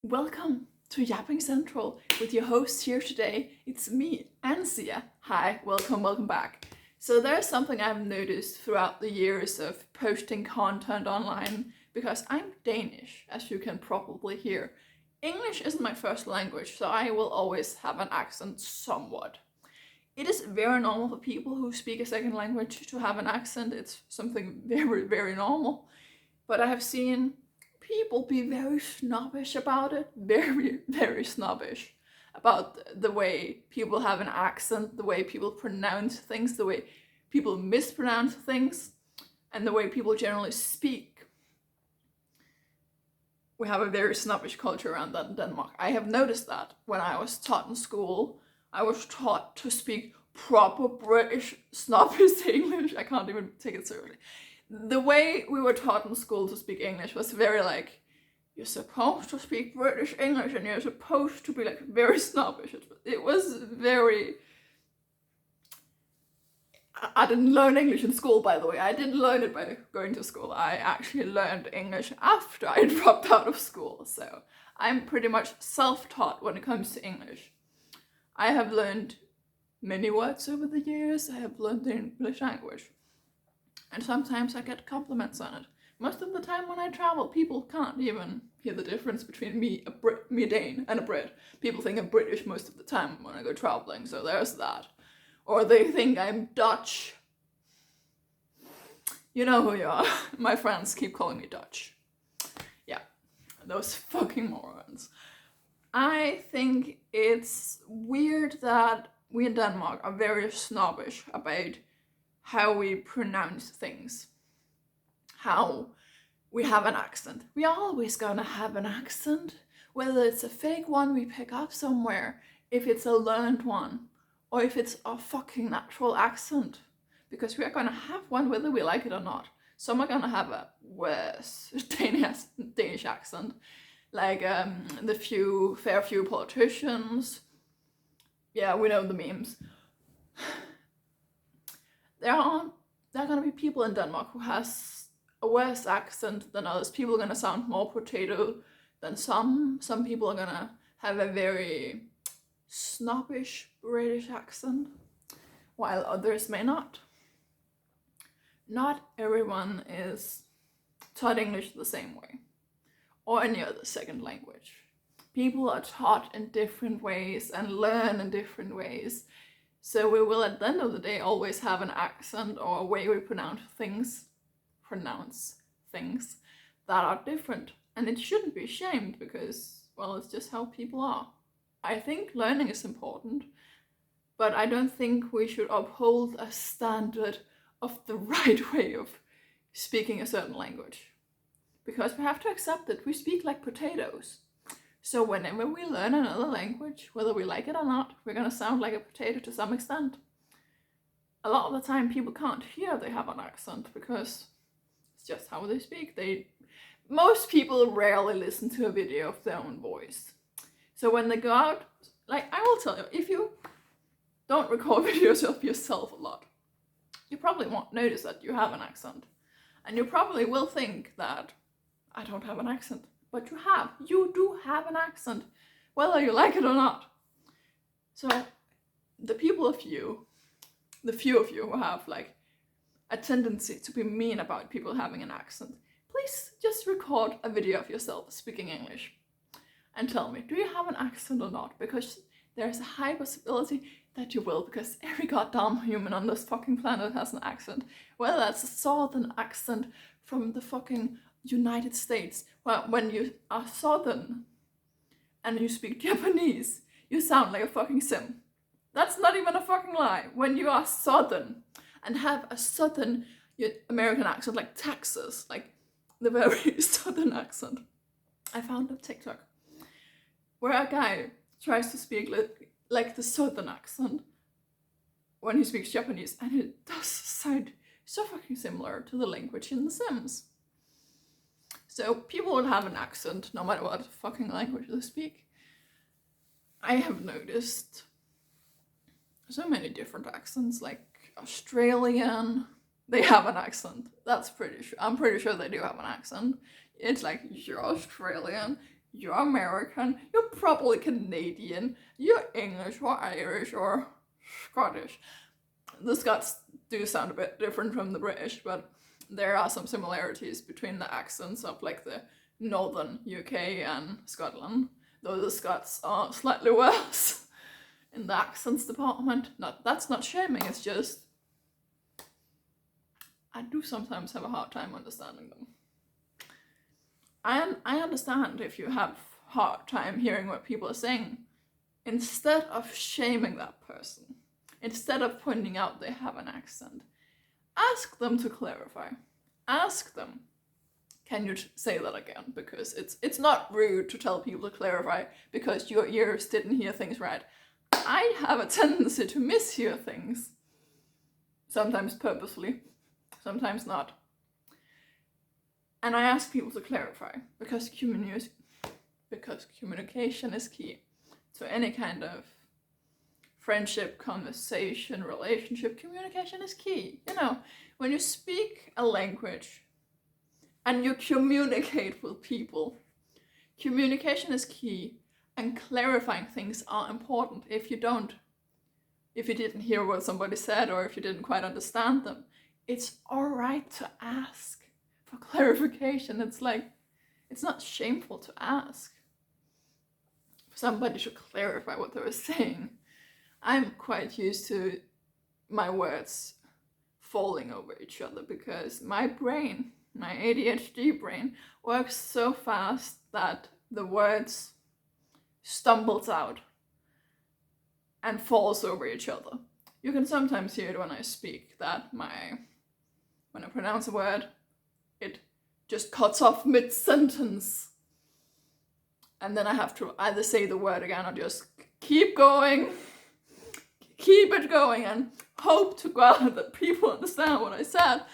Welcome to Yapping Central with your host here today. It's me, Ansia. Hi, welcome back. So there's something I've noticed throughout the years of posting content online because I'm Danish, as you can probably hear. English isn't my first language, so I will always have an accent somewhat. It is very normal for people who speak a second language to have an accent. It's something very normal. But I have seen people be very snobbish about it, very snobbish about the way people have an accent, the way people pronounce things, the way people mispronounce things, and the way people generally speak. We have a very snobbish culture around that in Denmark. I have noticed that when I was taught in school. I was taught to speak proper British snobbish English. I can't even take it seriously. The way we were taught in school to speak English was very like, you're supposed to speak British English and you're supposed to be like very snobbish. It was very... I didn't learn English in school, by the way. I didn't learn it by going to school. I actually learned English after I dropped out of school. So I'm pretty much self-taught when it comes to English. I have learned many words over the years. I have learned the English language. And sometimes I get compliments on it. Most of the time when I travel, people can't even hear the difference between me, a Dane, and a Brit. People think I'm British most of the time when I go traveling, so there's that. Or they think I'm Dutch. You know who you are. My friends keep calling me Dutch. Yeah, those fucking morons. I think it's weird that we in Denmark are very snobbish about how we pronounce things, how we have an accent. We are always gonna have an accent, whether it's a fake one we pick up somewhere, if it's a learned one, or if it's a fucking natural accent, because we are gonna have one whether we like it or not. Some are gonna have a worse Danish accent, like the few politicians. Yeah, we know the memes. There are gonna be people in Denmark who has a worse accent than others. People are gonna sound more potato than some. Some people are gonna have a very snobbish British accent, while others may not. Not everyone is taught English the same way, or any other second language. People are taught in different ways and learn in different ways. So we will at the end of the day always have an accent or a way we pronounce things that are different. And it shouldn't be shamed because, well, it's just how people are. I think learning is important, but I don't think we should uphold a standard of the right way of speaking a certain language. Because we have to accept that we speak like potatoes. So whenever we learn another language, whether we like it or not, we're gonna sound like a potato to some extent. A lot of the time people can't hear they have an accent because it's just how they speak. Most people rarely listen to a video of their own voice. So when they go out, like I will tell you, if you don't record videos of yourself a lot, you probably won't notice that you have an accent. And you probably will think that I don't have an accent. But you do have an accent, whether you like it or not. So the few of you who have like a tendency to be mean about people having an accent, please just record a video of yourself speaking English and tell me, do you have an accent or not? Because there's a high possibility that you will, because every goddamn human on this fucking planet has an accent. Whether that's a southern accent from the fucking United States. Well, when you are southern and you speak Japanese, you sound like a fucking sim. That's not even a fucking lie. When you are southern and have a southern American accent like Texas, like the very southern accent. I found a TikTok where a guy tries to speak like the southern accent when he speaks Japanese, and it does sound so fucking similar to the language in The Sims. So people will have an accent no matter what fucking language they speak. I have noticed so many different accents, like Australian. They have an accent. I'm pretty sure they do have an accent. It's like, you're Australian. you're American, you're probably Canadian, you're English or Irish or Scottish. The Scots do sound a bit different from the British, but there are some similarities between the accents of like the northern UK and Scotland, though the Scots are slightly worse in the accents department. That's not shaming, it's just I do sometimes have a hard time understanding them. I understand if you have hard time hearing what people are saying. Instead of shaming that person, instead of pointing out they have an accent, ask them to clarify. Ask them, can you say that again? Because it's not rude to tell people to clarify because your ears didn't hear things right. I have a tendency to mishear things. Sometimes purposefully, sometimes not. And I ask people to clarify because communication is key to any kind of friendship, conversation, relationship. Communication is key. You know, when you speak a language and you communicate with people, communication is key, and clarifying things are important. If you didn't hear what somebody said, or if you didn't quite understand them, it's all right to ask for clarification. It's like, it's not shameful to ask for somebody to clarify what they were saying. I'm quite used to my words falling over each other because my brain, my ADHD brain, works so fast that the words stumbles out and falls over each other. You can sometimes hear it when I speak, that when I pronounce a word, it just cuts off mid-sentence. And then I have to either say the word again or just keep going, keep it going, and hope to God that people understand what I said.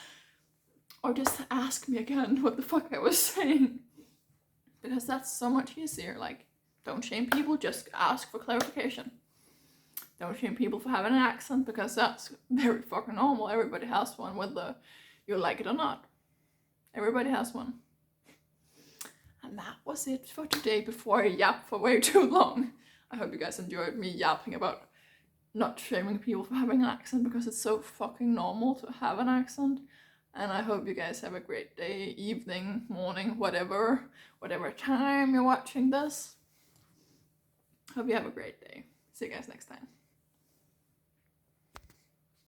Or just ask me again what the fuck I was saying. Because that's so much easier. Like, don't shame people, just ask for clarification. Don't shame people for having an accent, because that's very fucking normal. Everybody has one, whether you like it or not. Everybody has one. And that was it for today, before I yap for way too long. I hope you guys enjoyed me yapping about not shaming people for having an accent, because it's so fucking normal to have an accent. And I hope you guys have a great day, evening, morning, whatever time you're watching this. Hope you have a great day. See you guys next time.